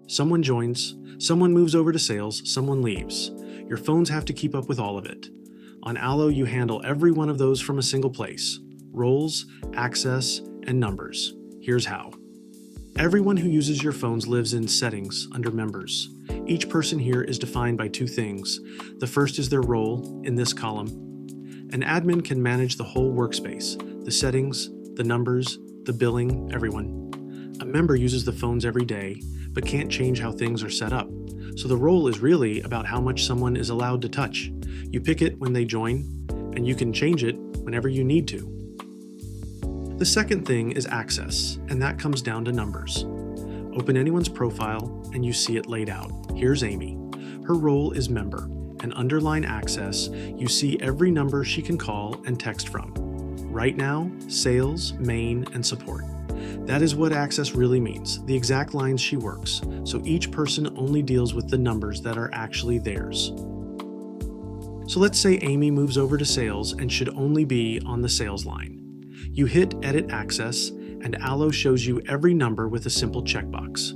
Someone joins, someone moves over to sales, someone leaves. Your phones have to keep up with all of it. On Allo, you handle every one of those from a single place: roles, access, and numbers. Here's how. Everyone who uses your phones lives in Settings under Members. Each person here is defined by two things. The first is their role in this column. An admin can manage the whole workspace, the settings, the numbers, the billing, everyone. A member uses the phones every day, but can't change how things are set up. So the role is really about how much someone is allowed to touch. You pick it when they join, and you can change it whenever you need to. The second thing is access, and that comes down to numbers. Open anyone's profile, and you see it laid out. Here's Amy. Her role is member, and under line access, you see every number she can call and text from. Right now, sales, main, and support. That is what access really means, the exact lines she works, so each person only deals with the numbers that are actually theirs. So let's say Amy moves over to sales and should only be on the sales line. You hit Edit Access, and Allo shows you every number with a simple checkbox.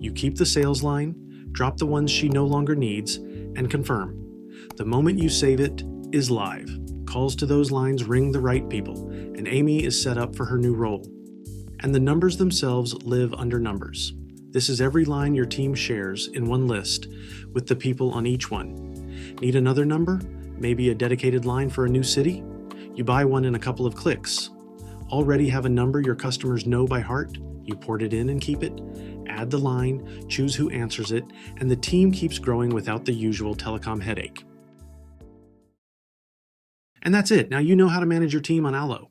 You keep the sales line, drop the ones she no longer needs, and confirm. The moment you save it is live. Calls to those lines ring the right people, and Amy is set up for her new role. And the numbers themselves live under numbers. This is every line your team shares in one list with the people on each one. Need another number? Maybe a dedicated line for a new city? You buy one in a couple of clicks. Already have a number your customers know by heart? You port it in and keep it. Add the line, choose who answers it, and the team keeps growing without the usual telecom headache. And that's it. Now you know how to manage your team on Allo.